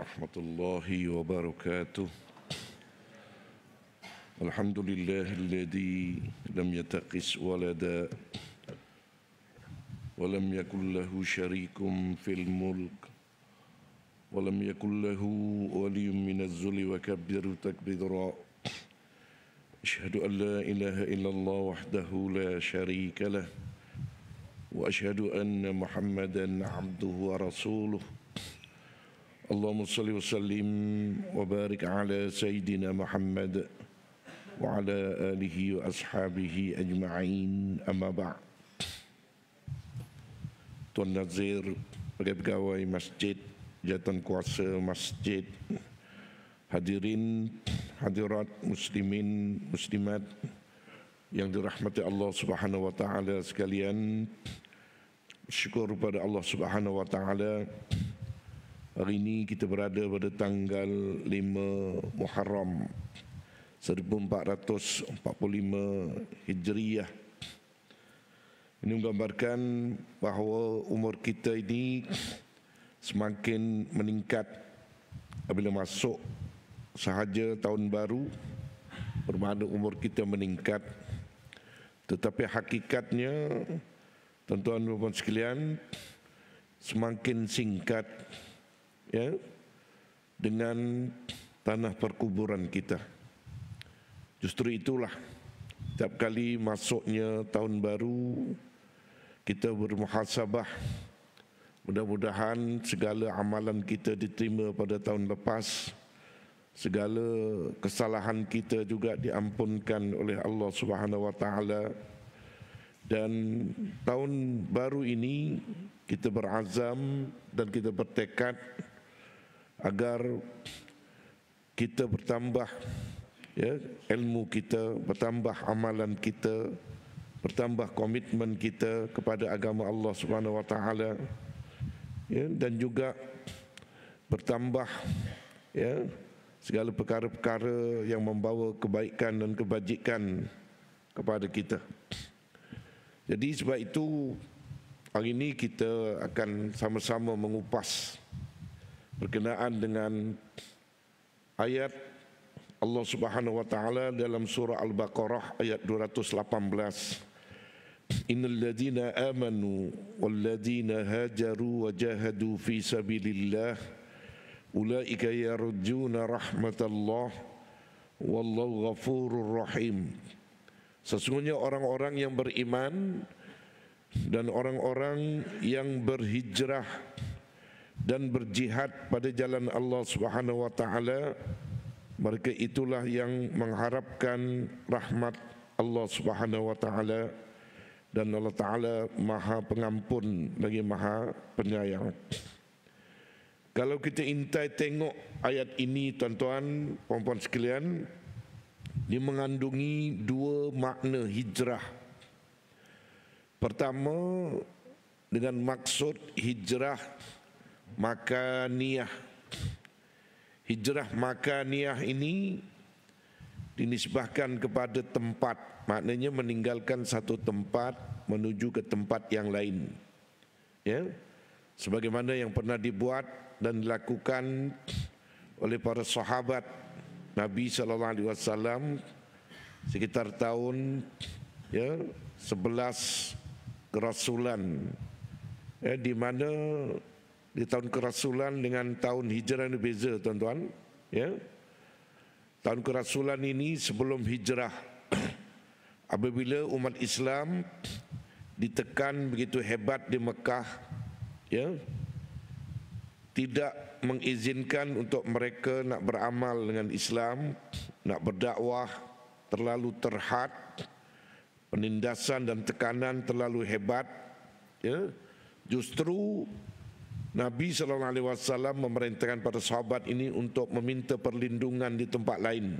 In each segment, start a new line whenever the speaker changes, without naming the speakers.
Rahmatullahi wabarakatuh. Alhamdulillahilladzi lam yattaqis walada wa lam yakul lahu syarikum fil mulk wa lam yakul lahu waliyyun minaz zulli wa kabbiru takbira. Asyhadu an la ilaha illallah wahdahu la syarika lah wa asyhadu anna Muhammadan abduhu wa rasuluh. Allahumma salli wa sallim wa barik ala Sayyidina Muhammad wa ala alihi wa ashabihi ajma'in, amma ba'. Tuan Nazir, pegawai masjid, jawatan kuasa masjid, hadirin, hadirat, muslimin, muslimat yang dirahmati Allah Subhanahu wa taala sekalian. Syukur pada Allah Subhanahu wa taala. Hari ini kita berada pada tanggal 5 Muharram 1445 Hijriyah. Ini menggambarkan bahawa umur kita ini semakin meningkat apabila masuk sahaja tahun baru, bermakna umur kita meningkat. Tetapi hakikatnya, tuan-tuan dan puan sekalian, semakin singkat ya, dengan tanah perkuburan kita. Justru itulah setiap kali masuknya tahun baru kita bermuhasabah. Mudah-mudahan segala amalan kita diterima pada tahun lepas, segala kesalahan kita juga diampunkan oleh Allah Subhanahu wa taala. Dan tahun baru ini kita berazam dan kita bertekad agar kita bertambah ya, ilmu kita, bertambah amalan kita, bertambah komitmen kita kepada agama Allah Subhanahu wa taala ya, dan juga bertambah ya, segala perkara-perkara yang membawa kebaikan dan kebajikan kepada kita. Jadi sebab itu hari ini kita akan sama-sama mengupas berkenaan dengan ayat Allah Subhanahu wa taala dalam surah Al-Baqarah ayat 218. Innal ladzina amanu wal ladzina hajaru wa jahadu fi sabilillah ulaika yarjuna rahmatallah wallahu ghafurur rahim. Sesungguhnya orang-orang yang beriman dan orang-orang yang berhijrah dan berjihad pada jalan Allah Subhanahu wa taala, mereka itulah yang mengharapkan rahmat Allah Subhanahu wa taala, dan Allah taala Maha Pengampun lagi Maha Penyayang. Kalau kita intai tengok ayat ini, tuan-tuan, puan-puan sekalian, dia mengandungi dua makna hijrah. Pertama, dengan maksud hijrah makaniyah. Hijrah makaniyah ini dinisbahkan kepada tempat, maknanya meninggalkan satu tempat menuju ke tempat yang lain. Ya, sebagaimana yang pernah dibuat dan dilakukan oleh para sahabat Nabi sallallahu alaihi wasallam sekitar tahun ya 11 kerasulan. Ya, di mana di tahun kerasulan dengan tahun hijrah ini beza, tuan-tuan. Ya, tahun kerasulan ini sebelum hijrah, apabila umat Islam ditekan begitu hebat di Mekah, ya, tidak mengizinkan untuk mereka nak beramal dengan Islam, nak berdakwah, terlalu terhad, penindasan dan tekanan terlalu hebat. Ya, justru Nabi SAW memerintahkan para sahabat ini untuk meminta perlindungan di tempat lain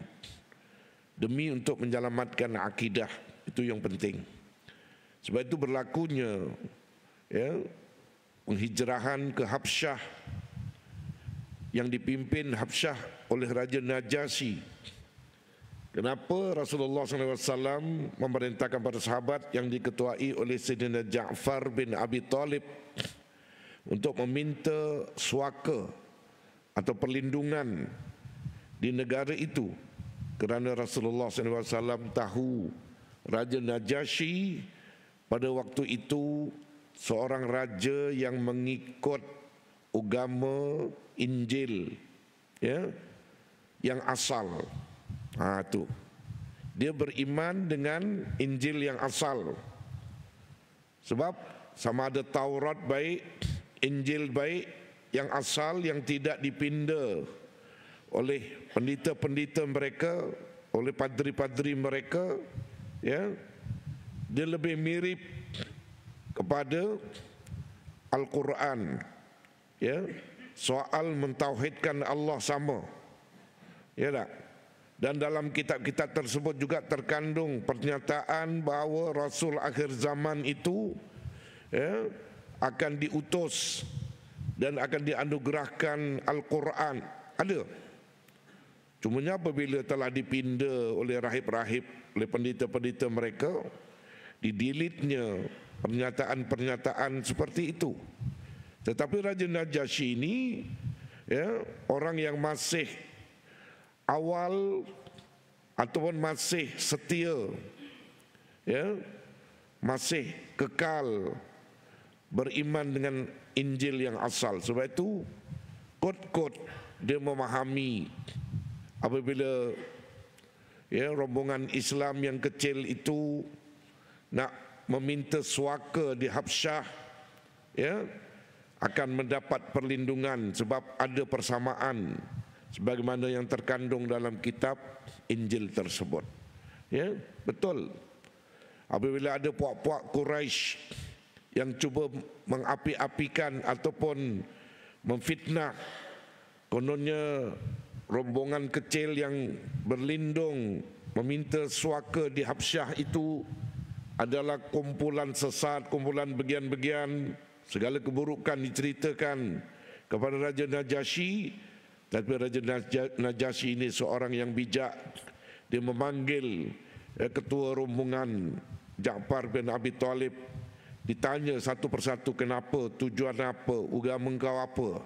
demi untuk menyelamatkan akidah. Itu yang penting. Sebab itu berlakunya ya, penghijrahan ke Habsyah yang dipimpin Habsyah oleh Raja Najasyi. Kenapa Rasulullah SAW memerintahkan para sahabat yang diketuai oleh Sayyidina Ja'far bin Abi Talib untuk meminta suaka atau perlindungan di negara itu, kerana Rasulullah SAW tahu Raja Najasyi pada waktu itu seorang raja yang mengikut agama Injil, ya, yang asal. Tu dia beriman dengan Injil yang asal. Sebab sama ada Taurat baik, Injil baik, yang asal, yang tidak dipinda oleh pendeta-pendeta mereka, oleh padri-padri mereka, ya, dia lebih mirip kepada Al-Quran, ya, soal mentauhidkan Allah sama, ya tak? Dan dalam kitab-kitab tersebut juga terkandung pernyataan bahawa Rasul akhir zaman itu, ya, akan diutus dan akan dianugerahkan Al-Quran. Ada. Cumanya apabila telah dipinda oleh rahib-rahib, oleh pendeta-pendeta mereka, didilitnya pernyataan-pernyataan seperti itu. Tetapi Raja Najasyi ini, ya, orang yang masih awal ataupun masih setia, ya, masih kekal beriman dengan Injil yang asal. Sebab itu kot-kot dia memahami apabila, ya, rombongan Islam yang kecil itu nak meminta suaka di Habsyah, ya, akan mendapat perlindungan sebab ada persamaan sebagaimana yang terkandung dalam kitab Injil tersebut. Ya, betul. Apabila ada puak-puak Quraisy yang cuba mengapi-apikan ataupun memfitnah, kononnya rombongan kecil yang berlindung meminta suaka di Habsyah itu adalah kumpulan sesat, kumpulan bagian-bagian, segala keburukan diceritakan kepada Raja Najasyi. Tapi Raja Najasyi ini seorang yang bijak. Dia memanggil ketua rombongan Ja'far bin Abi Talib, ditanya satu persatu, kenapa, tujuan apa, agama engkau apa,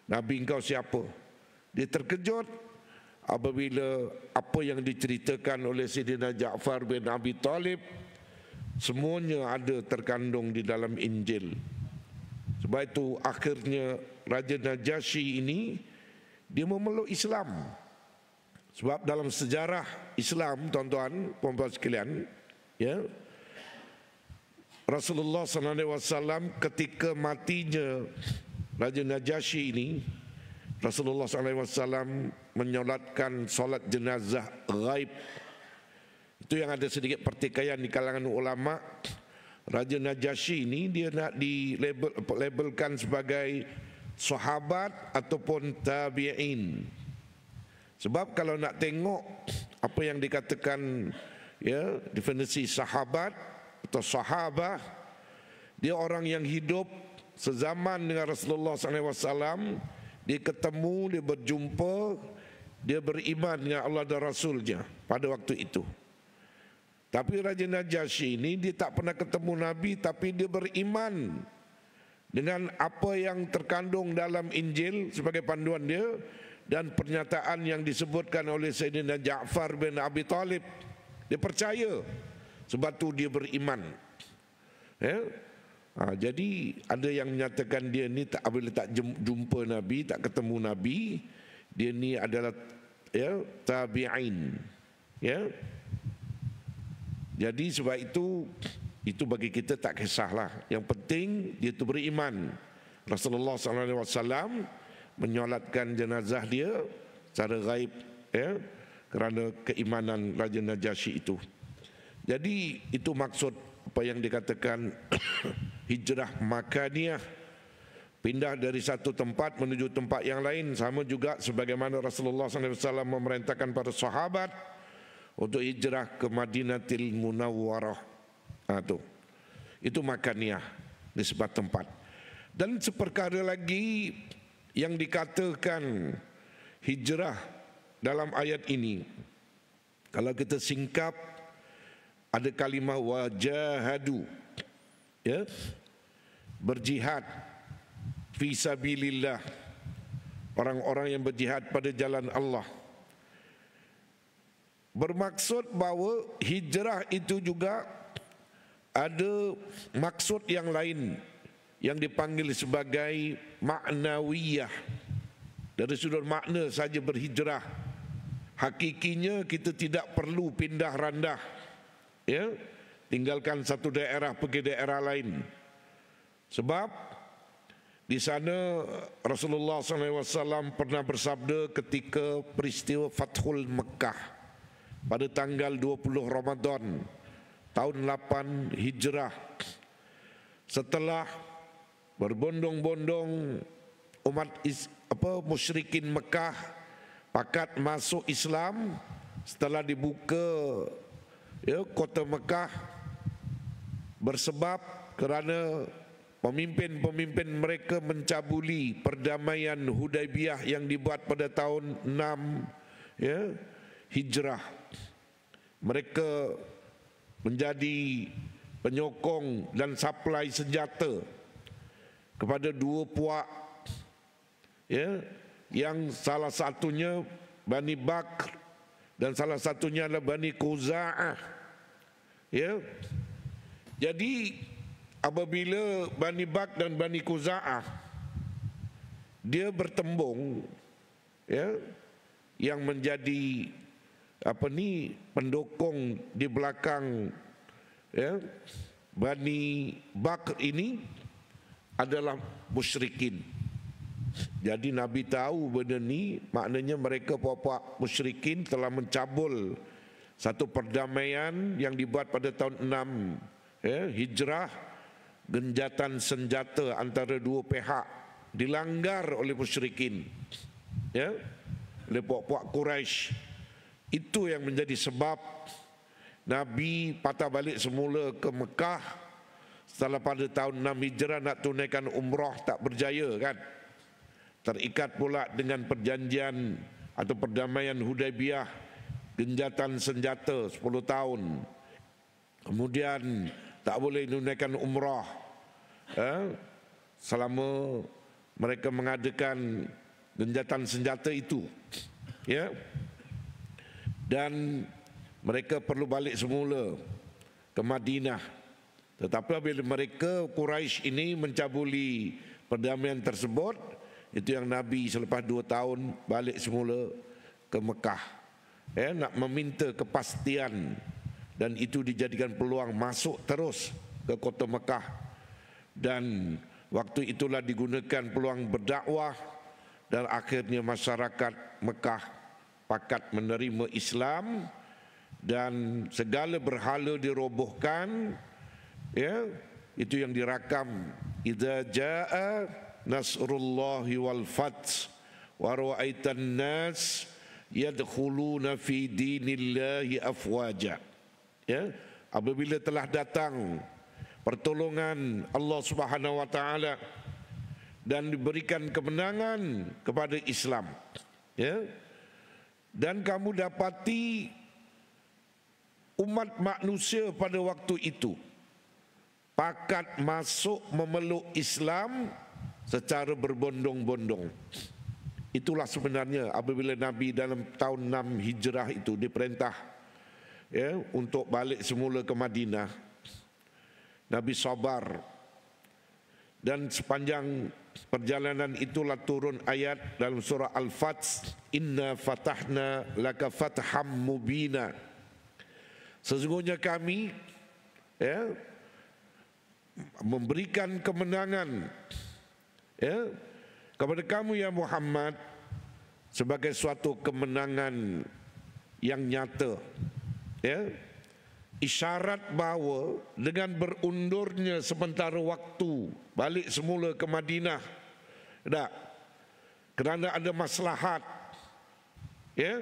Nabi engkau siapa. Dia terkejut apabila apa yang diceritakan oleh Sayyidina Ja'far bin Abi Talib semuanya ada terkandung di dalam Injil. Sebab itu akhirnya Raja Najasyi ini dia memeluk Islam. Sebab dalam sejarah Islam, tuan-tuan, puan-puan sekalian, ya, Rasulullah SAW ketika matinya Raja Najasyi ini, Rasulullah SAW menyolatkan solat jenazah ghaib. Itu yang ada sedikit pertikaian di kalangan ulama. Raja Najasyi ini dia nak dilabelkan sebagai sahabat ataupun tabi'in. Sebab kalau nak tengok apa yang dikatakan, ya, definisi sahabat atau sahabah, dia orang yang hidup sezaman dengan Rasulullah SAW. Dia ketemu, dia berjumpa, dia beriman dengan Allah dan Rasulnya pada waktu itu. Tapi Raja Najasyi ini dia tak pernah ketemu Nabi, tapi dia beriman dengan apa yang terkandung dalam Injil sebagai panduan dia dan pernyataan yang disebutkan oleh Sayyidina Ja'far bin Abi Talib. Dia percaya, sebab tu dia beriman. Ya? Jadi ada yang menyatakan dia ni tak, apabila tak jumpa Nabi, tak ketemu Nabi, dia ni adalah, ya, tabi'in. Ya. Jadi sebab itu bagi kita tak kisahlah. Yang penting dia tu beriman. Rasulullah SAW menyolatkan jenazah dia secara gaib, ya, kerana keimanan Raja Najasyi itu. Jadi itu maksud apa yang dikatakan hijrah makaniyah, pindah dari satu tempat menuju tempat yang lain. Sama juga sebagaimana Rasulullah SAW memerintahkan para sahabat untuk hijrah ke Madinatul Munawwarah. Itu makaniyah, nisbat tempat. Dan seperkara lagi yang dikatakan hijrah dalam ayat ini, kalau kita singkap, ada kalimah wajahadu, ya, berjihad fi sabilillah, orang-orang yang berjihad pada jalan Allah. Bermaksud bahawa hijrah itu juga ada maksud yang lain yang dipanggil sebagai maknawiyah. Dari sudut makna saja berhijrah. Hakikinya kita tidak perlu pindah randah, ya, tinggalkan satu daerah pergi daerah lain. Sebab di sana Rasulullah SAW pernah bersabda ketika peristiwa Fathul Mekah pada tanggal 20 Ramadan tahun 8 Hijrah, setelah berbondong-bondong umat musyrikin Mekah pakat masuk Islam setelah dibuka, ya, kota Mekah, bersebab kerana pemimpin-pemimpin mereka mencabuli perdamaian Hudaibiyah yang dibuat pada tahun 6, ya, Hijrah. Mereka menjadi penyokong dan suplai senjata kepada dua puak, ya, yang salah satunya Bani Bakr dan salah satunya adalah Bani Khuza'ah, ya. Jadi apabila Bani Bakr dan Bani Khuza'ah dia bertembung, ya, yang menjadi pendukung di belakang, ya, Bani Bakr ini adalah musyrikin. Jadi Nabi tahu benda ni, maknanya mereka puak-puak musyrikin telah mencabul satu perdamaian yang dibuat pada tahun 6, ya, Hijrah. Genjatan senjata antara dua pihak dilanggar oleh musyrikin, ya, oleh puak-puak Quraisy. Itu yang menjadi sebab Nabi patah balik semula ke Mekah setelah pada tahun 6 Hijrah nak tunaikan umrah tak berjaya, kan. Terikat pula dengan perjanjian atau perdamaian Hudaibiyah, genjatan senjata 10 tahun. Kemudian tak boleh tunaikan umrah, selama mereka mengadakan genjatan senjata itu, ya. Dan mereka perlu balik semula ke Madinah. Tetapi bila mereka Quraisy ini mencabuli perdamaian tersebut, itu yang Nabi selepas 2 tahun balik semula ke Mekah, ya, nak meminta kepastian. Dan itu dijadikan peluang masuk terus ke kota Mekah. Dan waktu itulah digunakan peluang berdakwah. Dan akhirnya masyarakat Mekah pakat menerima Islam. Dan segala berhala dirobohkan, ya, itu yang dirakam. Idza jaa nasrullahi wal fath wa ra'aitan nas yadkhuluna fi dinillahi afwaja. Ya, apabila telah datang pertolongan Allah Subhanahu wa taala dan diberikan kemenangan kepada Islam, ya, dan kamu dapati umat manusia pada waktu itu pakat masuk memeluk Islam secara berbondong-bondong. Itulah sebenarnya apabila Nabi dalam tahun 6 Hijrah itu diperintah, ya, untuk balik semula ke Madinah. Nabi sabar. Dan sepanjang perjalanan itulah turun ayat dalam surah Al-Fath, Inna fatahna laka fatham mubina. Sesungguhnya kami, ya, memberikan kemenangan, ya, kepada kamu ya Muhammad sebagai suatu kemenangan yang nyata, ya. Isyarat bahawa dengan berundurnya sementara waktu balik semula ke Madinah, tak, kerana ada maslahat, ya,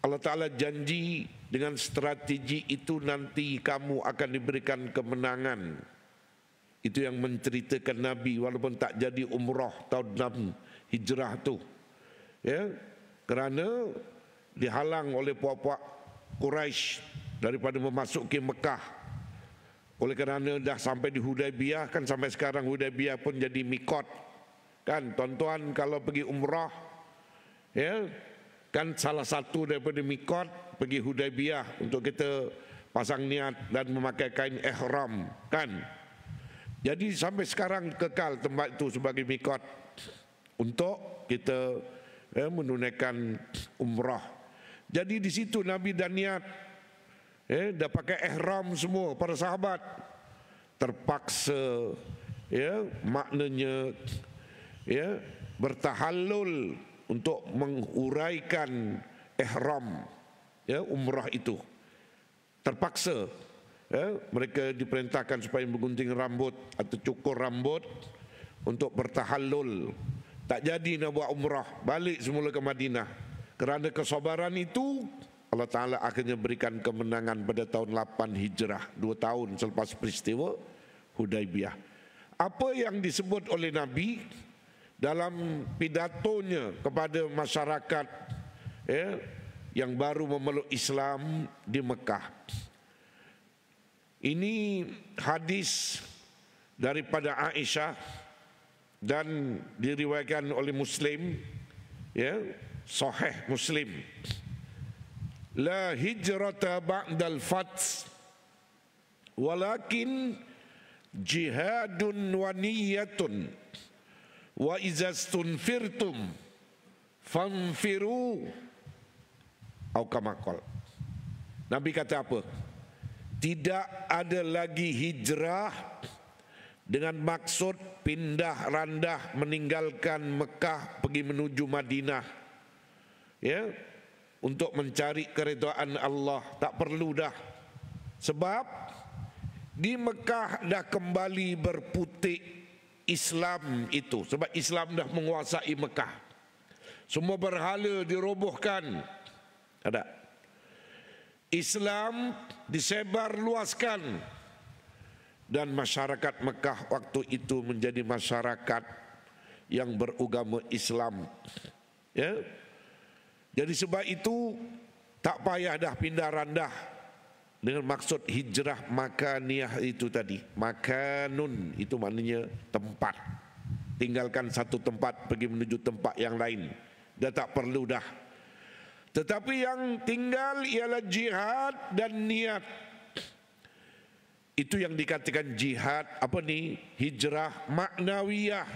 Allah Ta'ala janji dengan strategi itu nanti kamu akan diberikan kemenangan. Itu yang menceritakan Nabi walaupun tak jadi umrah tahun 6 Hijrah tu, ya, kerana dihalang oleh puak-puak Quraisy daripada memasuki Mekah. Oleh kerana dah sampai di Hudaibiyah, kan sampai sekarang Hudaibiyah pun jadi mikot, Kan tuan-tuan kalau pergi umrah, ya, kan salah satu daripada mikot pergi Hudaybiyah untuk kita pasang niat dan memakai kain ihram, kan. Jadi sampai sekarang kekal tempat itu sebagai mikot untuk kita menunaikan umrah. Jadi di situ Nabi dah niat, dah pakai ihram semua para sahabat. Terpaksa, maknanya, bertahallul untuk menguraikan ihram, umrah itu. Terpaksa, mereka diperintahkan supaya menggunting rambut atau cukur rambut untuk bertahallul. Tak jadi nak buat umrah, balik semula ke Madinah. Kerana kesabaran itu, Allah Ta'ala akhirnya berikan kemenangan pada tahun 8 Hijrah, 2 tahun selepas peristiwa Hudaybiyah. Apa yang disebut oleh Nabi dalam pidatonya kepada masyarakat yang baru memeluk Islam di Mekah. Ini hadis daripada Aisyah dan diriwayatkan oleh Muslim, Sahih Muslim. La hijrata ba'dal fath walakin jihadun wa niyyatun wa izastunfirtum fanfiru au kama qala. Nabi kata apa? Tidak ada lagi hijrah dengan maksud pindah randah meninggalkan Mekah pergi menuju Madinah, untuk mencari keridhaan Allah. Tak perlu dah. Sebab di Mekah dah kembali berputik Islam itu. Sebab Islam dah menguasai Mekah. Semua berhala dirobohkan. Ada. Islam disebar luaskan. Dan masyarakat Mekah waktu itu menjadi masyarakat yang beragama Islam. Jadi sebab itu tak payah dah pindah randah dengan maksud hijrah makaniyah itu tadi. Makanun itu maknanya tempat. Tinggalkan satu tempat pergi menuju tempat yang lain. Dah tak perlu dah. Tetapi yang tinggal ialah jihad dan niat. Itu yang dikatakan jihad, apa ni? Hijrah maknawiyah.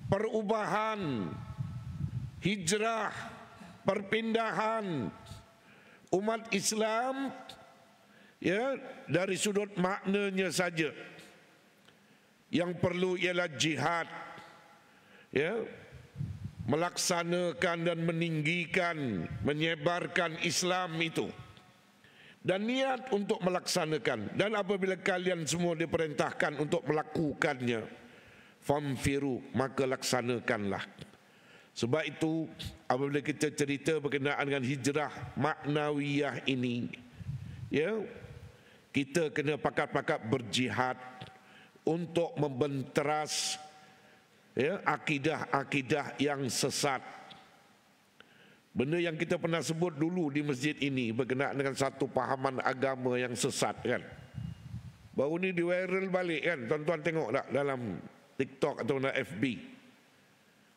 Perubahan. Hijrah, perpindahan umat Islam, dari sudut maknanya saja. Yang perlu ialah jihad, melaksanakan dan meninggikan, menyebarkan Islam itu, dan niat untuk melaksanakan. Dan apabila kalian semua diperintahkan untuk melakukannya, famfiru, maka laksanakanlah. Sebab itu apabila kita cerita berkenaan dengan hijrah maknawiyah ini, kita kena pakat-pakat berjihad untuk membenteras akidah-akidah yang sesat. Benda yang kita pernah sebut dulu di masjid ini berkenaan dengan satu pahaman agama yang sesat, kan. Baru ni di viral balik, kan. Tuan-tuan tengok tak dalam TikTok atau dalam FB.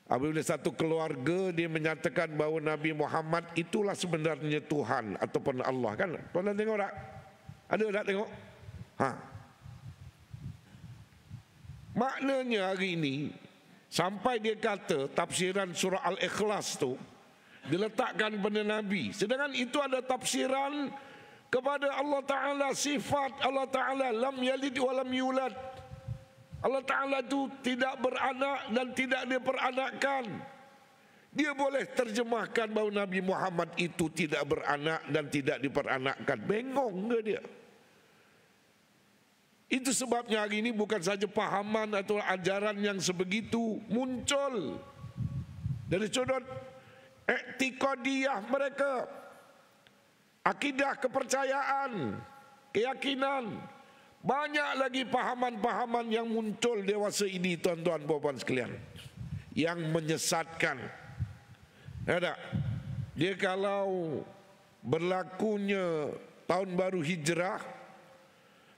Apabila satu keluarga dia menyatakan bahawa Nabi Muhammad itulah sebenarnya Tuhan ataupun Allah, kan. Tuan-tuan tengok tak? Ada tak tengok? Maknanya hari ini sampai dia kata tafsiran surah Al-Ikhlas tu diletakkan pada Nabi. Sedangkan itu ada tafsiran kepada Allah Ta'ala, sifat Allah Ta'ala, lam yalid wa lam yulad. Allah Ta'ala itu tidak beranak dan tidak diperanakkan. Dia boleh terjemahkan bahawa Nabi Muhammad itu tidak beranak dan tidak diperanakkan. Bengong ke dia? Itu sebabnya hari ini bukan saja pahaman atau ajaran yang sebegitu muncul dari sudut i'tiqadiyah mereka, akidah, kepercayaan, keyakinan. Banyak lagi pahaman-pahaman yang muncul dewasa ini, tuan-tuan puan-puan sekalian, yang menyesatkan. Ada. Dia kalau berlakunya tahun baru hijrah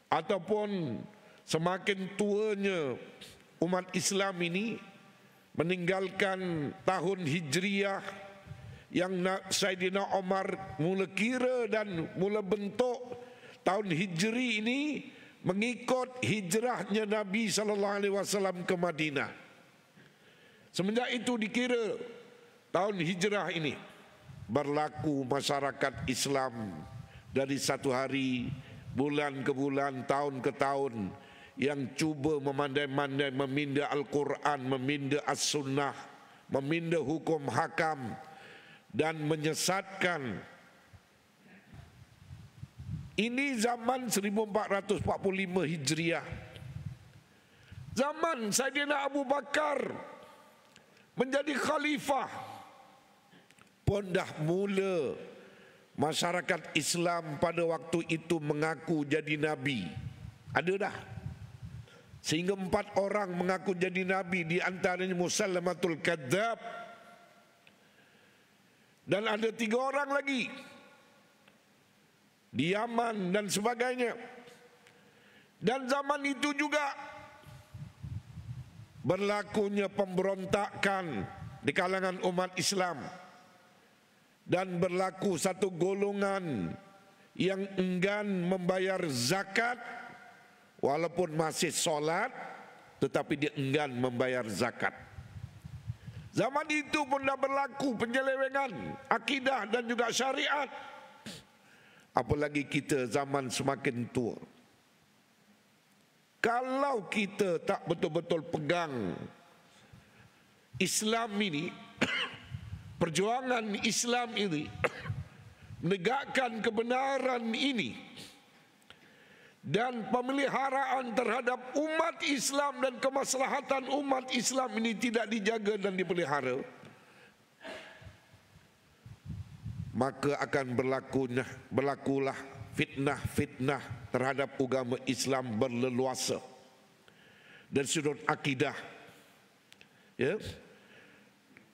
ataupun semakin tuanya umat Islam ini, meninggalkan tahun Hijriyah yang Saidina Umar mula kira dan mula bentuk tahun Hijri ini mengikut hijrahnya Nabi SAW ke Madinah. Semenjak itu dikira tahun hijrah ini berlaku masyarakat Islam dari satu hari, bulan ke bulan, tahun ke tahun yang cuba memandai-mandai meminda Al-Quran, meminda As-Sunnah, meminda hukum hakam dan menyesatkan. Ini zaman 1445 Hijriah. Zaman Saidina Abu Bakar menjadi khalifah pun dah mula masyarakat Islam pada waktu itu mengaku jadi Nabi. Ada dah. Sehingga 4 orang mengaku jadi Nabi, di antaranya Musailamatul Kadzab. Dan ada 3 orang lagi di Yaman dan sebagainya. Dan zaman itu juga berlakunya pemberontakan di kalangan umat Islam. Dan berlaku satu golongan yang enggan membayar zakat, walaupun masih solat, tetapi dia enggan membayar zakat. Zaman itu pun dah berlaku penyelewengan akidah dan juga syariat. Apalagi kita zaman semakin tua. Kalau kita tak betul-betul pegang Islam ini, perjuangan Islam ini, menegakkan kebenaran ini, dan pemeliharaan terhadap umat Islam dan kemaslahatan umat Islam ini tidak dijaga dan dipelihara, maka akan berlakulah fitnah-fitnah terhadap agama Islam berleluasa. Dari sudut akidah, ya,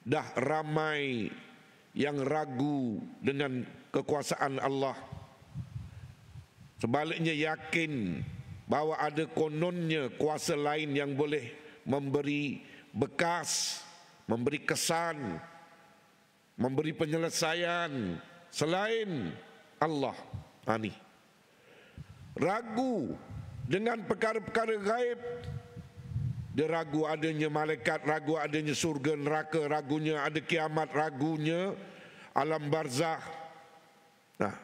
dah ramai yang ragu dengan kekuasaan Allah. Sebaliknya yakin bahawa ada kononnya kuasa lain yang boleh memberi bekas, memberi kesan, memberi penyelesaian selain Allah. Ini ragu dengan perkara-perkara gaib. Dia ragu adanya malaikat, ragu adanya surga neraka, ragunya ada kiamat, ragunya alam barzah. Nah,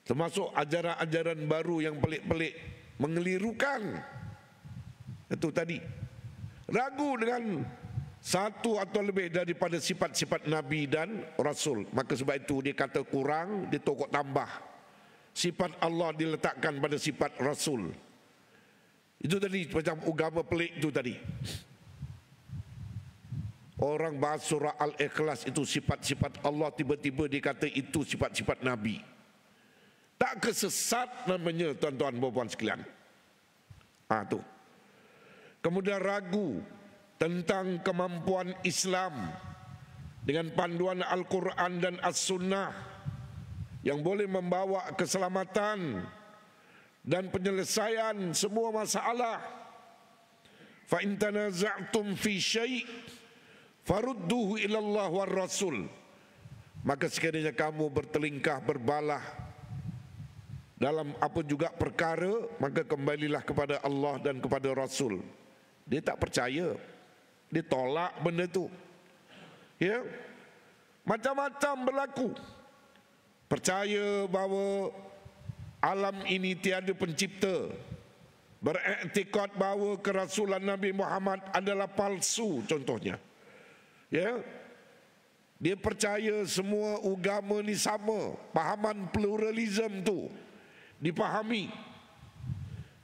termasuk ajaran-ajaran baru yang pelik-pelik, mengelirukan. Itu tadi. Ragu dengan satu atau lebih daripada sifat-sifat Nabi dan Rasul. Maka sebab itu dia kata kurang, dia tokok tambah. Sifat Allah diletakkan pada sifat Rasul. Itu tadi macam agama pelik itu tadi. Orang bahas surah Al-Ikhlas itu sifat-sifat Allah, tiba-tiba dia kata itu sifat-sifat Nabi. Tak kesesat namanya, tuan-tuan puan-puan sekalian. Tu. Kemudian ragu tentang kemampuan Islam dengan panduan Al-Quran dan As-Sunnah yang boleh membawa keselamatan dan penyelesaian semua masalah. Fa in tanaza'tum fi syai' farudduhu ila Allah war Rasul. Maka sekiranya kamu bertelingkah berbalah dalam apa juga perkara, maka kembalilah kepada Allah dan kepada Rasul. Dia tak percaya, dia tolak benda tu. Ya, macam-macam berlaku. Percaya bahawa alam ini tiada pencipta, beriktikad bahawa kerasulan Nabi Muhammad adalah palsu contohnya. Ya, dia percaya semua agama ni sama, pahaman pluralism tu dipahami.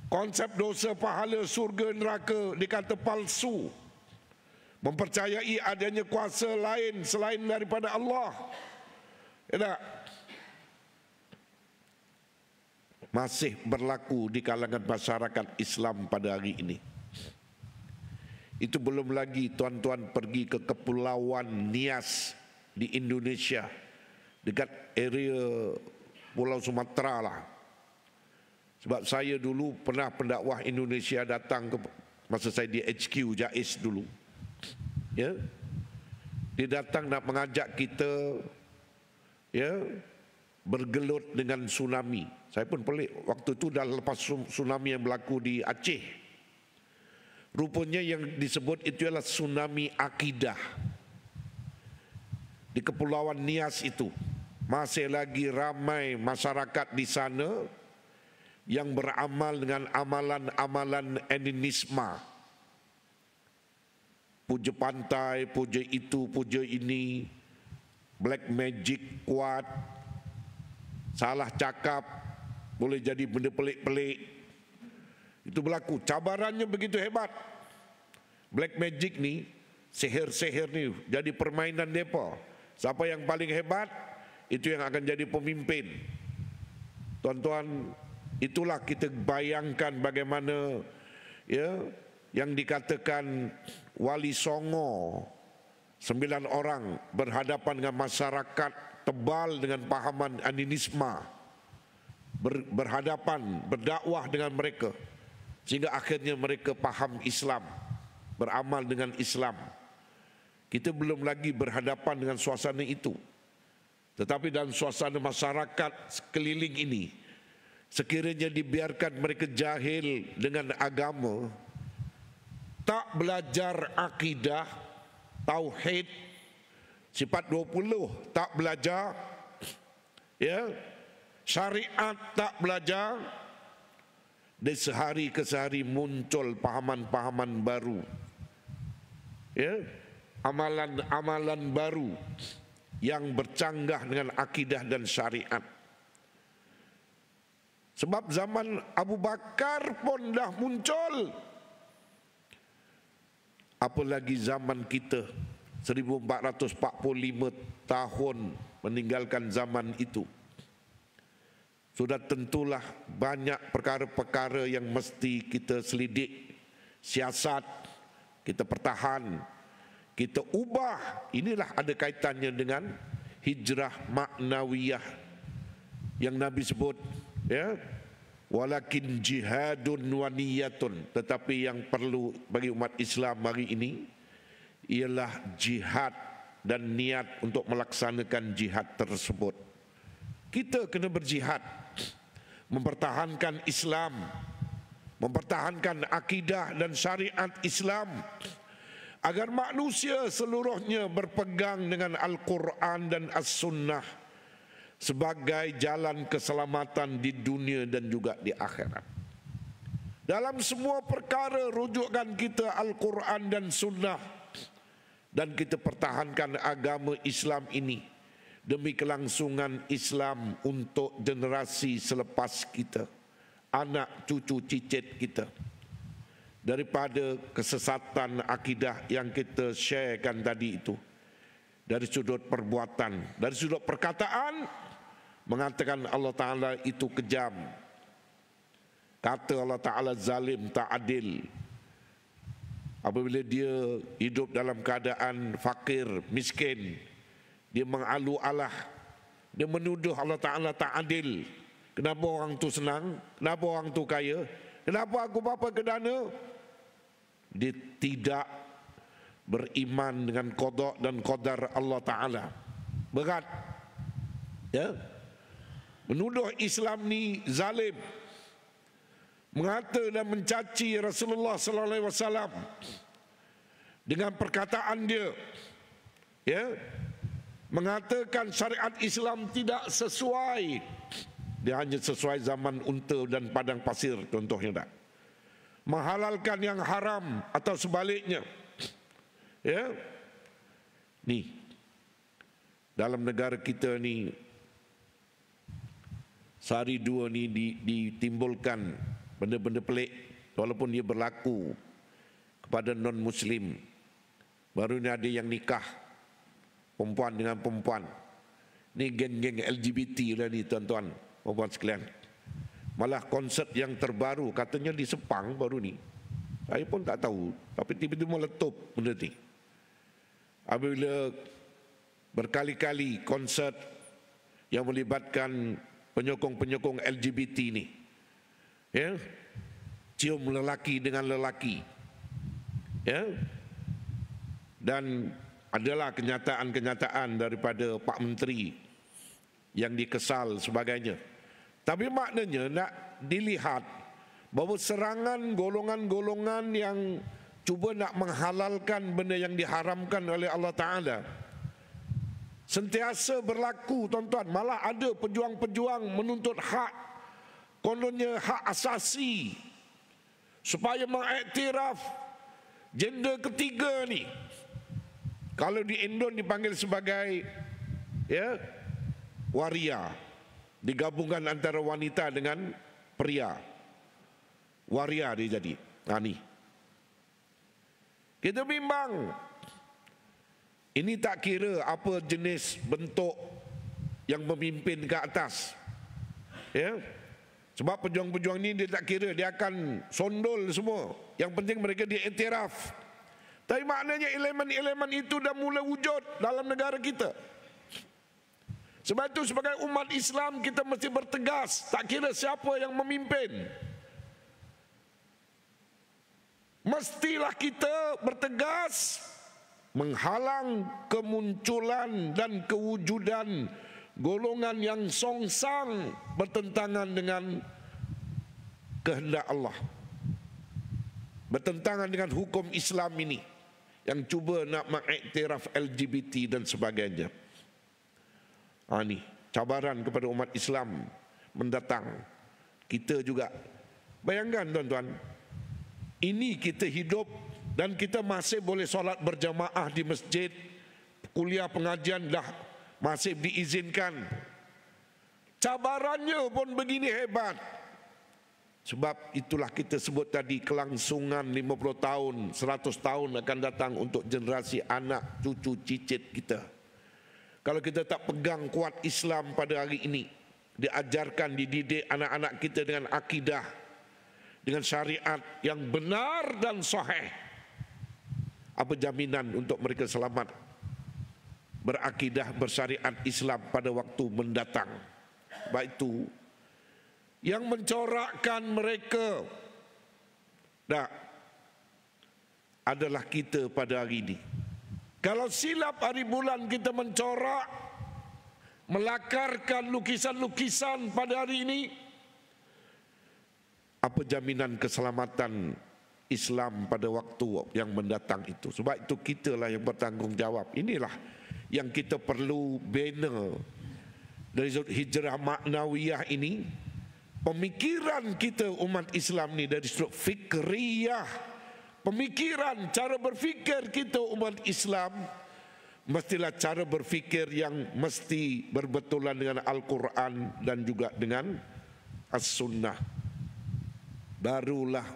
Konsep dosa, pahala, surga, neraka dikata palsu. Mempercayai adanya kuasa lain selain daripada Allah. Ya tak? Masih berlaku di kalangan masyarakat Islam pada hari ini. Itu belum lagi tuan-tuan pergi ke Kepulauan Nias di Indonesia, dekat area Pulau Sumatera lah. Sebab saya dulu pernah pendakwah Indonesia datang ke masa saya di HQ JAIS dulu. Ya, dia datang nak mengajak kita, ya, bergelut dengan tsunami. Saya pun pelik, waktu itu dah lepas tsunami yang berlaku di Aceh. Rupanya yang disebut itu adalah tsunami akidah. Di Kepulauan Nias itu masih lagi ramai masyarakat di sana yang beramal dengan amalan-amalan animisme. Puja pantai, puja itu, puja ini, black magic kuat, salah cakap, boleh jadi benda pelik-pelik. Itu berlaku, cabarannya begitu hebat. Black magic ni, sihir-sihir ni jadi permainan mereka. Siapa yang paling hebat, itu yang akan jadi pemimpin. Tuan-tuan, itulah kita bayangkan bagaimana, ya, yang dikatakan Wali Songo, 9 orang berhadapan dengan masyarakat tebal dengan pahaman animisme, berhadapan, berdakwah dengan mereka, sehingga akhirnya mereka faham Islam, beramal dengan Islam. Kita belum lagi berhadapan dengan suasana itu. Tetapi dalam suasana masyarakat sekeliling ini, sekiranya dibiarkan mereka jahil dengan agama, tak belajar akidah, tauhid, sifat 20 tak belajar, ya, syariat tak belajar, dari sehari ke sehari muncul pahaman-pahaman baru, ya, amalan-amalan baru yang bercanggah dengan akidah dan syariat. Sebab zaman Abu Bakar pun dah muncul, apalagi zaman kita 1445 tahun meninggalkan zaman itu. Sudah tentulah banyak perkara-perkara yang mesti kita selidik, siasat, kita pertahan, kita ubah. Inilah ada kaitannya dengan hijrah maknawiyah yang Nabi sebut, ya, walakin jihadun wa niyatun. Tetapi yang perlu bagi umat Islam hari ini ialah jihad dan niat untuk melaksanakan jihad tersebut. Kita kena berjihad, mempertahankan Islam, mempertahankan akidah dan syariat Islam, agar manusia seluruhnya berpegang dengan Al-Quran dan As-Sunnah sebagai jalan keselamatan di dunia dan juga di akhirat. Dalam semua perkara rujukan kita Al-Quran dan Sunnah, dan kita pertahankan agama Islam ini demi kelangsungan Islam untuk generasi selepas kita, anak cucu cicit kita, daripada kesesatan akidah yang kita sharekan tadi itu. Dari sudut perbuatan, dari sudut perkataan, mengatakan Allah Ta'ala itu kejam, kata Allah Ta'ala zalim, tak adil. Apabila dia hidup dalam keadaan fakir, miskin, dia mengalu-alah, dia menuduh Allah Ta'ala tak adil. Kenapa orang tu senang? Kenapa orang tu kaya? Kenapa aku apa kedana? Dia tidak beriman dengan qada dan qadar Allah Ta'ala. Berat, ya, menuduh Islam ni zalim, mengata dan mencaci Rasulullah sallallahu alaihi wasallam dengan perkataan dia, ya, mengatakan syariat Islam tidak sesuai. Dia hanya sesuai zaman unta dan padang pasir contohnya, tak? Menghalalkan yang haram atau sebaliknya, ya. Ni dalam negara kita ni sehari dua ni ditimbulkan benda-benda pelik, walaupun dia berlaku kepada non-Muslim. Baru ni ada yang nikah perempuan dengan perempuan. Ni geng-geng LGBT lah ni, tuan-tuan, perempuan sekalian. Malah konsert yang terbaru katanya di Sepang baru ni. Saya pun tak tahu, tapi tiba-tiba meletup benda ni. Apabila berkali-kali konsert yang melibatkan penyokong-penyokong LGBT ni, ya, cium lelaki dengan lelaki, ya, Dan adalah kenyataan-kenyataan daripada Pak Menteri yang dikesal sebagainya. Tapi maknanya nak dilihat bahawa serangan golongan-golongan yang cuba nak menghalalkan benda yang diharamkan oleh Allah Ta'ala sentiasa berlaku, tuan-tuan. Malah ada pejuang-pejuang menuntut hak, kononnya hak asasi, supaya mengiktiraf gender ketiga ni. Kalau di Indon dipanggil sebagai waria, digabungkan antara wanita dengan pria. Waria dia jadi. Ni kita bimbang. Ini tak kira apa jenis bentuk yang memimpin ke atas. Sebab pejuang-pejuang ni dia tak kira, dia akan sondol semua. Yang penting mereka diiktiraf. Tapi maknanya elemen-elemen itu dah mula wujud dalam negara kita. Sebab itu sebagai umat Islam kita mesti bertegas, tak kira siapa yang memimpin. Mestilah kita bertegas menghalang kemunculan dan kewujudan golongan yang songsang bertentangan dengan kehendak Allah, bertentangan dengan hukum Islam ini, yang cuba nak mengiktiraf LGBT dan sebagainya. Ini cabaran kepada umat Islam mendatang. Kita juga bayangkan, tuan-tuan, ini kita hidup dan kita masih boleh solat berjamaah di masjid, kuliah pengajian dah masih diizinkan. Cabarannya pun begini hebat. Sebab itulah kita sebut tadi, kelangsungan 50 tahun, 100 tahun akan datang untuk generasi anak, cucu, cicit kita. Kalau kita tak pegang kuat Islam pada hari ini, diajarkan, dididik anak-anak kita dengan akidah, dengan syariat yang benar dan sahih, apa jaminan untuk mereka selamat berakidah, bersyariat Islam pada waktu mendatang? Sebab itu yang mencorakkan mereka adalah kita pada hari ini. Kalau silap hari bulan kita mencorak, melakarkan lukisan-lukisan pada hari ini, apa jaminan keselamatan Islam pada waktu yang mendatang itu? Sebab itu kitalah yang bertanggungjawab. Inilah yang kita perlu bina dari hijrah maknawiyah ini. Pemikiran kita umat Islam ni dari sudut fikriyah, pemikiran, cara berfikir kita umat Islam mestilah cara berfikir yang mesti berbetulan dengan Al-Quran dan juga dengan As-Sunnah. Barulah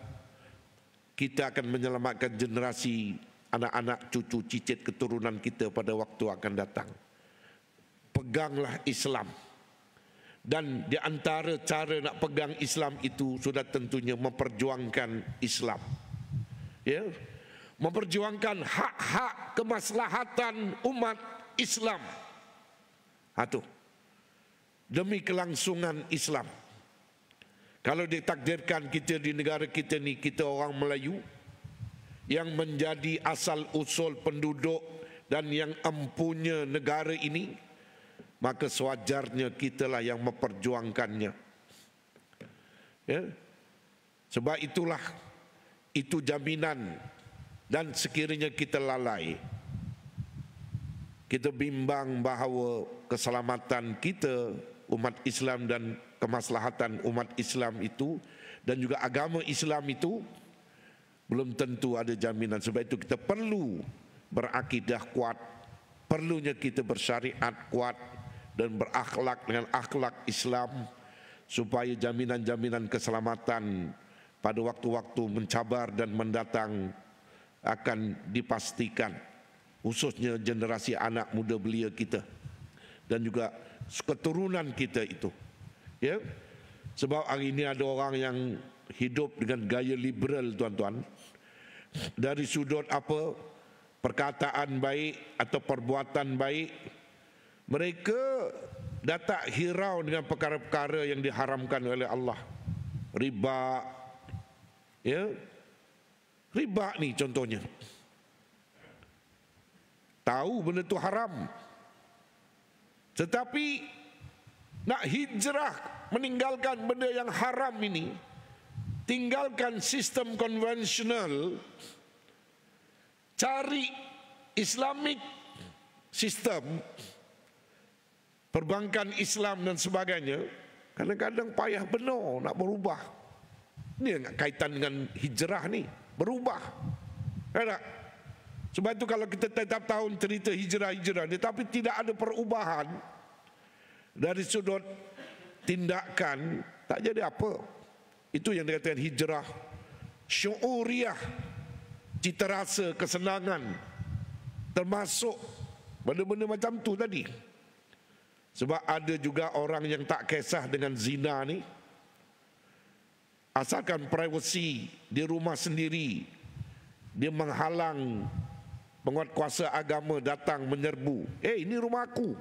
kita akan menyelamatkan generasi anak-anak, cucu, cicit, keturunan kita pada waktu akan datang. Peganglah Islam. Dan di antara cara nak pegang Islam itu sudah tentunya memperjuangkan Islam. Memperjuangkan hak-hak kemaslahatan umat Islam. Demi kelangsungan Islam. Kalau ditakdirkan kita di negara kita ni, kita orang Melayu yang menjadi asal usul penduduk dan yang empunya negara ini, maka sewajarnya kitalah yang memperjuangkannya. Sebab itulah, itu jaminan. Dan sekiranya kita lalai, kita bimbang bahawa keselamatan kita umat Islam dan kemaslahatan umat Islam itu dan juga agama Islam itu belum tentu ada jaminan. Sebab itu kita perlu berakidah kuat, perlunya kita bersyariat kuat dan berakhlak dengan akhlak Islam, supaya jaminan-jaminan keselamatan pada waktu-waktu mencabar dan mendatang akan dipastikan, khususnya generasi anak muda belia kita dan juga keturunan kita itu. Sebab hari ini ada orang yang hidup dengan gaya liberal, tuan-tuan. Dari sudut apa, perkataan baik atau perbuatan baik, mereka dah tak hirau dengan perkara-perkara yang diharamkan oleh Allah. Riba, riba ni contohnya. tahu benda itu haram, tetapi nak hijrah meninggalkan benda yang haram ini, tinggalkan sistem konvensional, cari Islamic sistem, perbankan Islam dan sebagainya, kadang-kadang payah benar nak berubah. Ini yang kaitan dengan hijrah ni, berubah. Tak? Sebab itu kalau kita tetap tahun cerita hijrah-hijrah ni, tapi tidak ada perubahan dari sudut tindakan, tak jadi apa. Itu yang dikatakan hijrah syu'uriyah, cita rasa, kesenangan, termasuk benda-benda macam tu tadi. Sebab ada juga orang yang tak kisah dengan zina ni, asalkan privasi di rumah sendiri, dia menghalang penguatkuasa agama datang menyerbu. Ini rumah aku,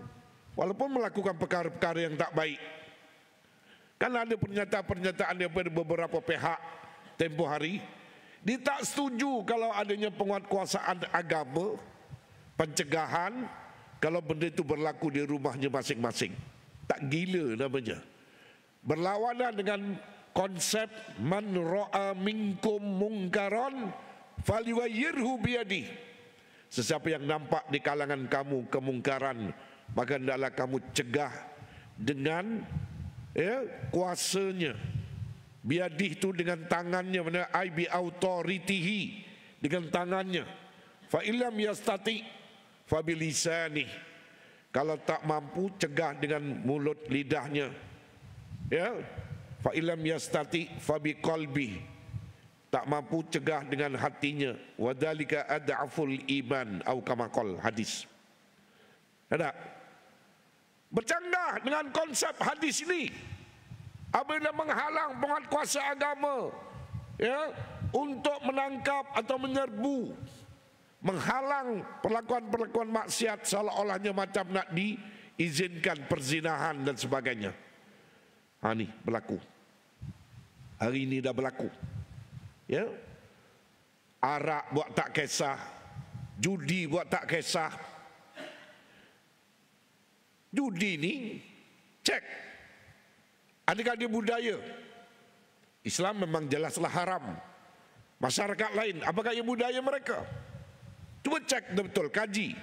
walaupun melakukan perkara-perkara yang tak baik. Kan ada pernyataan-pernyataan daripada beberapa pihak tempoh hari, dia tak setuju kalau adanya penguatkuasaan agama, pencegahan, kalau benda itu berlaku di rumahnya masing-masing. Tak gila namanya. Berlawanan dengan konsep man ra'a minkum mungkaran falyughayyirhu biyadihi. Sesiapa yang nampak di kalangan kamu kemungkaran, maka hendaklah kamu cegah dengan kuasanya. Biyadihi itu dengan tangannya, mana ai bi autoritihi, dengan tangannya. Fa illam yastati fa bilisani, kalau tak mampu cegah dengan mulut lidahnya. Fa illam yastati fa biqalbi, tak mampu cegah dengan hatinya. Wadzalika ad'aful iman au kama qala, hadis. Ada bercanggah dengan konsep hadis ini. Apabila menghalang penguatkuasa agama untuk menangkap atau menyerbu, menghalang perlakuan-perlakuan maksiat, seolah-olahnya macam nak diizinkan perzinahan dan sebagainya. Ini berlaku. Hari ini dah berlaku. Arak buat tak kisah, judi buat tak kisah. Judi ni cek, adakah dia budaya? Islam memang jelaslah haram. Masyarakat lain, apakah ia budaya mereka? Cuba cek betul, kaji.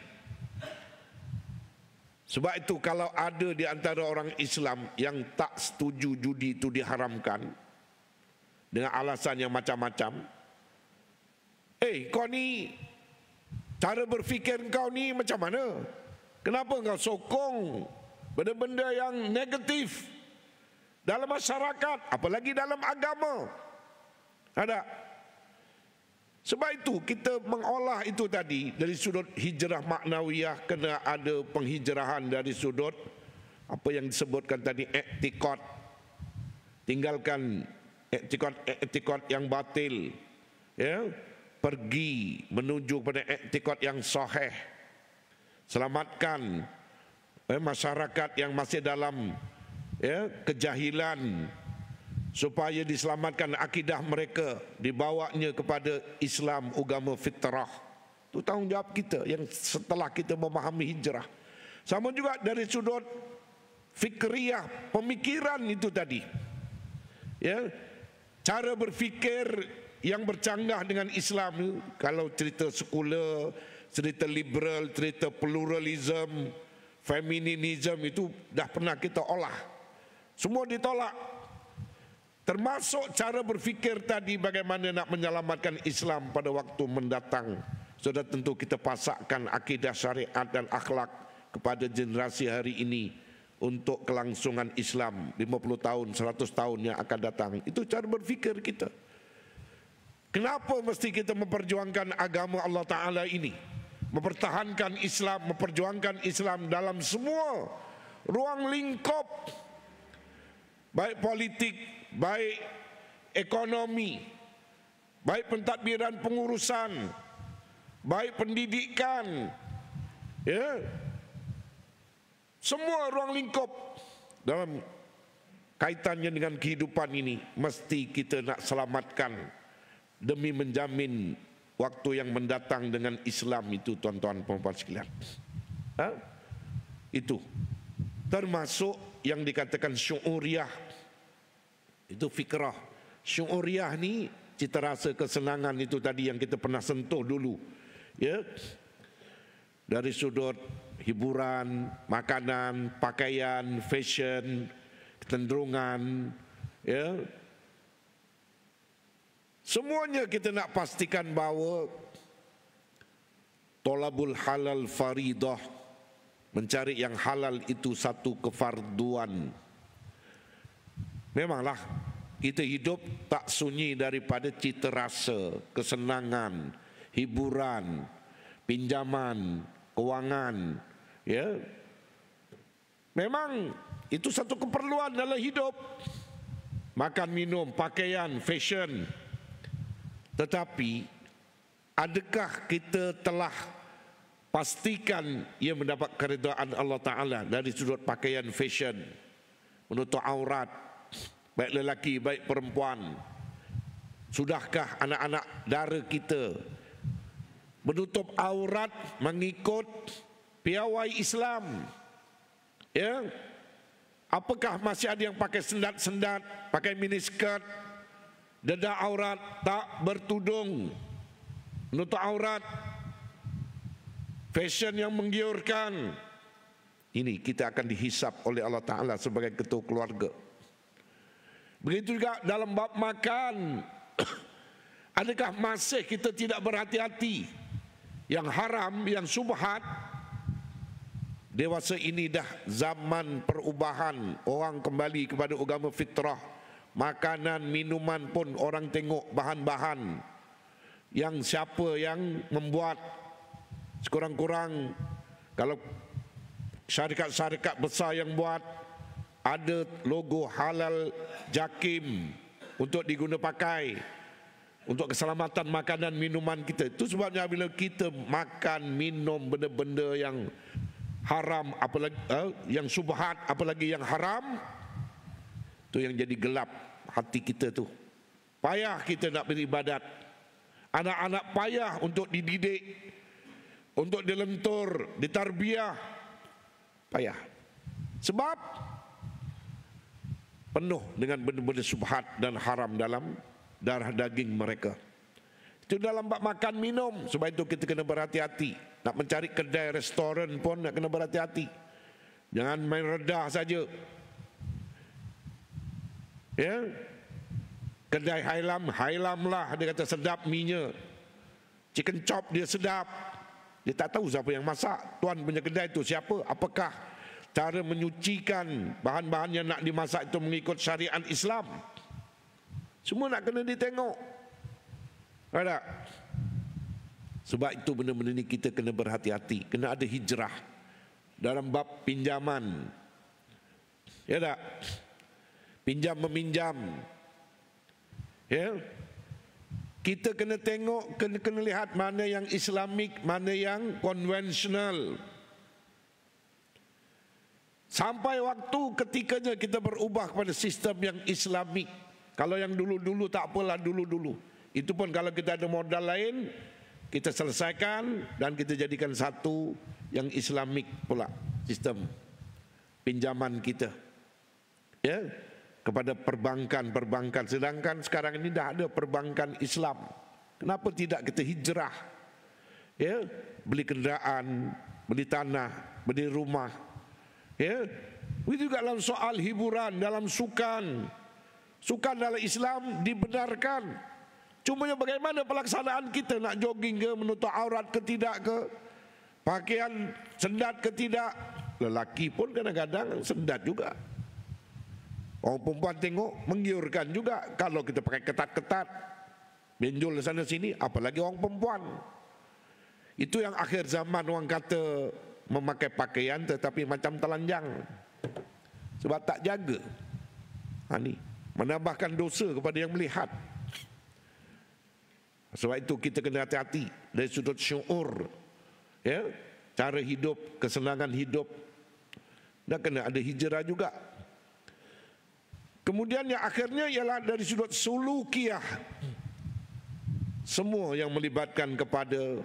Sebab itu kalau ada di antara orang Islam yang tak setuju judi itu diharamkan dengan alasan yang macam-macam, kau ni, cara berfikir kau ni macam mana? Kenapa kau sokong benda-benda yang negatif dalam masyarakat, apalagi dalam agama? Ada. Sebab itu kita mengolah itu tadi dari sudut hijrah maknawiyah, kena ada penghijrahan dari sudut apa yang disebutkan tadi, i'tiqad. Tinggalkan i'tiqad yang batil, pergi menuju pada i'tiqad yang sahih. Selamatkan masyarakat yang masih dalam kejahilan, supaya diselamatkan akidah mereka, dibawanya kepada Islam, agama fitrah. Itu tanggungjawab kita yang setelah kita memahami hijrah. Sama juga dari sudut fikriyah, pemikiran itu tadi, cara berfikir yang bercanggah dengan Islam. Kalau cerita sekular, cerita liberal, cerita pluralism, feminism, itu dah pernah kita olah. Semua ditolak. Termasuk cara berfikir tadi, bagaimana nak menyelamatkan Islam pada waktu mendatang. Sudah tentu kita pasakkan akidah syariat dan akhlak kepada generasi hari ini untuk kelangsungan Islam 50 tahun, 100 tahun yang akan datang. Itu cara berfikir kita. Kenapa mesti kita memperjuangkan agama Allah Ta'ala ini? Mempertahankan Islam, memperjuangkan Islam dalam semua ruang lingkup, baik politik, baik ekonomi, baik pentadbiran pengurusan, baik pendidikan, semua ruang lingkup dalam kaitannya dengan kehidupan ini mesti kita nak selamatkan demi menjamin waktu yang mendatang dengan Islam itu, tuan-tuan perempuan sekalian. Itu termasuk yang dikatakan syu'uriyah. Itu fikrah. Syu'uriyah ni cita rasa kesenangan itu tadi yang kita pernah sentuh dulu. Ya. Dari sudut hiburan, makanan, pakaian, fashion, kecenderungan, ya. Semuanya kita nak pastikan bahawa tolabul halal faridah, mencari yang halal itu satu kefarduan. Memanglah kita hidup tak sunyi daripada cita rasa, kesenangan, hiburan, pinjaman, kewangan, ya. Memang itu satu keperluan dalam hidup. Makan, minum, pakaian, fashion. Tetapi adakah kita telah pastikan ia mendapat keridaan Allah Ta'ala dari sudut pakaian, fashion, menutup aurat, baik lelaki, baik perempuan? Sudahkah anak-anak dara kita menutup aurat mengikut piawai Islam? Ya, apakah masih ada yang pakai sendat-sendat, pakai miniskirt, dada aurat, tak bertudung, menutup aurat, fashion yang menggiurkan? Ini kita akan dihisap oleh Allah Ta'ala sebagai ketua keluarga. Begitu juga dalam bab makan. Adakah masih kita tidak berhati-hati? Yang haram, yang subhat. Dewasa ini dah zaman perubahan, orang kembali kepada agama fitrah. Makanan, minuman pun orang tengok bahan-bahan yang siapa yang membuat. Sekurang-kurang kalau syarikat-syarikat besar yang buat, ada logo halal JAKIM untuk diguna pakai untuk keselamatan makanan minuman kita. Itu sebabnya bila kita makan minum benda-benda yang haram, apalagi yang subhat, apalagi yang haram, itu yang jadi gelap hati kita tu. Payah kita nak beribadat. Anak-anak payah untuk dididik, untuk dilentur, ditarbiyah. Payah. Sebab penuh dengan benda-benda subhat dan haram dalam darah daging mereka. Itu dalam bab makan minum. Sebab itu kita kena berhati-hati. Nak mencari kedai restoran pun nak kena berhati-hati. Jangan main redah saja. Ya. Kedai hailam, hailam lah. Dia kata sedap minyak. Chicken chop dia sedap. Dia tak tahu siapa yang masak. Tuan punya kedai tu siapa? Apakah cara menyucikan bahan-bahan yang nak dimasak itu mengikut syariat Islam? Semua nak kena ditengok. Ada. Sebab itu benda-benda ni kita kena berhati-hati. Kena ada hijrah dalam bab pinjaman. Ya tak? Pinjam meminjam. Ya. Kita kena tengok, kena lihat mana yang Islamik, mana yang konvensional. Sampai waktu ketikanya kita berubah kepada sistem yang Islamik. Kalau yang dulu-dulu tak apalah dulu-dulu. Itu pun kalau kita ada modal lain, kita selesaikan dan kita jadikan satu yang Islamik pula sistem pinjaman kita. Ya, kepada perbankan-perbankan. Sedangkan sekarang ini dah ada perbankan Islam. Kenapa tidak kita hijrah? Ya, beli kenderaan, beli tanah, beli rumah. Ya, itu juga dalam soal hiburan, dalam sukan. Sukan dalam Islam dibenarkan. Cumanya bagaimana pelaksanaan kita, nak jogging ke, menutup aurat ke tidak ke, pakaian sendat ke tidak. Lelaki pun kadang-kadang sendat juga. Orang perempuan tengok menggiurkan juga. Kalau kita pakai ketat-ketat, benjol sana sini, apalagi orang perempuan. Itu yang akhir zaman orang kata memakai pakaian tetapi macam telanjang. Sebab tak jaga. Ini menambahkan dosa kepada yang melihat. Sebab itu kita kena hati-hati dari sudut syu'ur, ya, cara hidup, kesenangan hidup, dan kena ada hijrah juga. Kemudian yang akhirnya ialah dari sudut sulukiyah. semua yang melibatkan kepada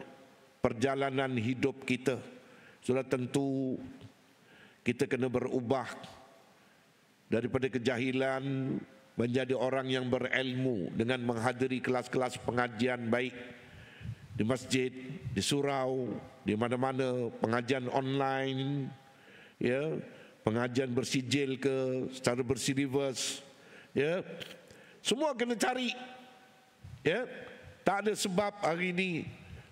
perjalanan hidup kita. Sudah tentu kita kena berubah daripada kejahilan menjadi orang yang berilmu dengan menghadiri kelas-kelas pengajian baik di masjid, di surau, di mana-mana, pengajian online, ya, pengajian bersijil ke secara bersilibus, ya, semua kena cari, ya. Tak ada sebab hari ini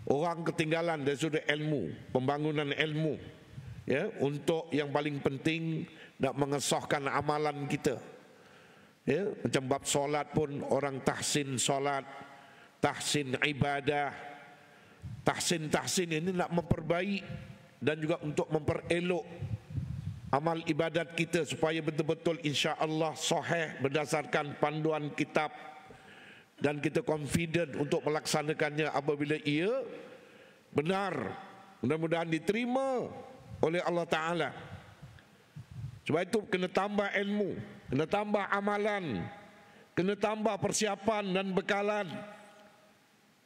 orang ketinggalan dari sudut ilmu, pembangunan ilmu, ya, untuk yang paling penting nak mengesahkan amalan kita, ya. Macam bab solat pun orang tahsin solat, tahsin ibadah, tahsin ini nak memperbaik dan juga untuk memperelok amal ibadat kita supaya betul-betul insya-Allah sahih berdasarkan panduan kitab, dan kita confident untuk melaksanakannya apabila ia benar, mudah-mudahan diterima oleh Allah Ta'ala. Sebab itu kena tambah ilmu, kena tambah amalan, kena tambah persiapan dan bekalan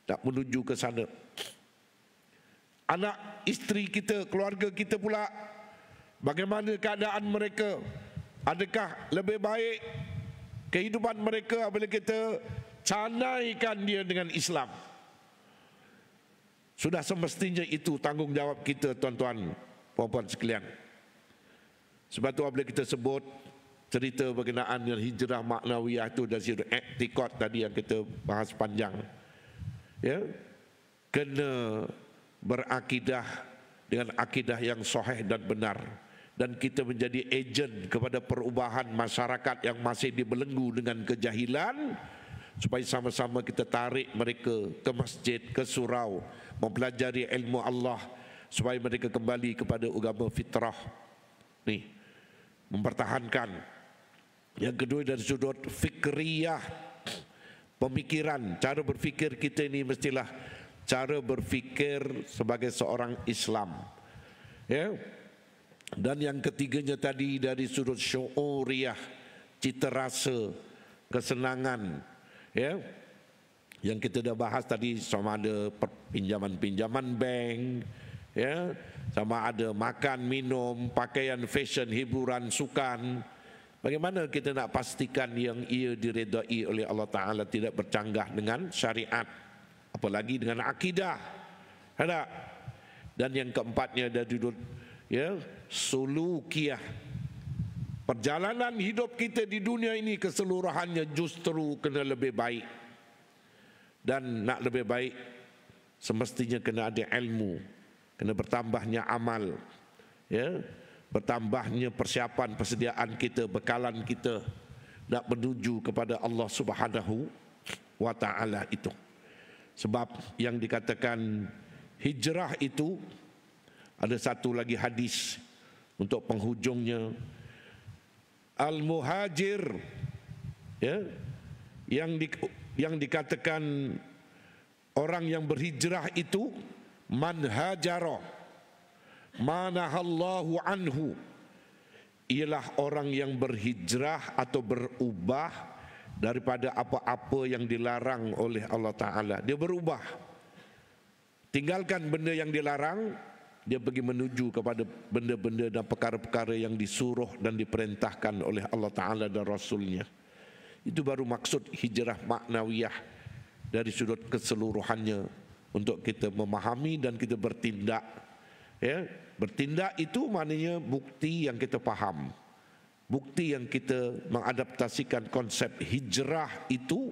tak menuju ke sana. Anak isteri kita, keluarga kita pula, bagaimana keadaan mereka? Adakah lebih baik kehidupan mereka apabila kita canaikan dia dengan Islam? Sudah semestinya itu tanggungjawab kita, tuan-tuan, puan-puan sekalian. Sebab itu apabila kita sebut cerita berkenaan dengan hijrah maknawiyah itu dari sudut i'tiqad tadi yang kita bahas panjang, ya, kena berakidah dengan akidah yang sahih dan benar, dan kita menjadi ejen kepada perubahan masyarakat yang masih dibelenggu dengan kejahilan, supaya sama-sama kita tarik mereka ke masjid, ke surau, mempelajari ilmu Allah supaya mereka kembali kepada agama fitrah ni, mempertahankan. Yang kedua dari sudut fikriyah, pemikiran, cara berfikir kita ini mestilah cara berfikir sebagai seorang Islam, ya. Dan yang ketiganya tadi dari sudut syu'uriyah, cita rasa, kesenangan, ya, yang kita dah bahas tadi, sama ada pinjaman-pinjaman bank, ya, sama ada makan, minum, pakaian, fashion, hiburan, sukan. Bagaimana kita nak pastikan yang ia diredai oleh Allah Ta'ala tidak bercanggah dengan syariat, apalagi dengan akidah, ada. Dan yang keempatnya dari ya, sulukiyah, perjalanan hidup kita di dunia ini keseluruhannya justru kena lebih baik. Dan nak lebih baik semestinya kena ada ilmu, kena bertambahnya amal, ya, bertambahnya persiapan, persediaan kita, bekalan kita nak menuju kepada Allah Subhanahu wa Ta'ala itu. Sebab yang dikatakan hijrah itu, ada satu lagi hadis untuk penghujungnya, al-muhajir, ya, yang dikatakan orang yang berhijrah itu man hajara manahallahu anhu, ialah orang yang berhijrah atau berubah daripada apa-apa yang dilarang oleh Allah Ta'ala. Dia berubah, tinggalkan benda yang dilarang, dia pergi menuju kepada benda-benda dan perkara-perkara yang disuruh dan diperintahkan oleh Allah Ta'ala dan Rasulnya. Itu baru maksud hijrah maknawiyah dari sudut keseluruhannya, untuk kita memahami dan kita bertindak, ya. Bertindak itu maknanya bukti yang kita faham, bukti yang kita mengadaptasikan konsep hijrah itu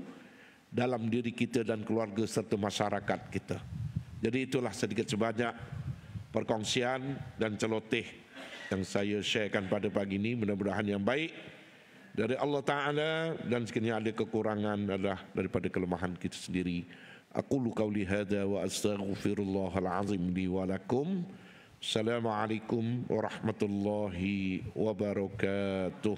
dalam diri kita dan keluarga serta masyarakat kita. Jadi itulah sedikit sebanyak perkongsian dan celoteh yang saya sharekan pada pagi ini. Mudah-mudahan yang baik dari Allah Ta'ala, dan sekiranya ada kekurangan adalah daripada kelemahan kita sendiri. Aqulu qawli hadha wa astaghfirullahal azim li wa lakum. Assalamualaikum warahmatullahi wabarakatuh.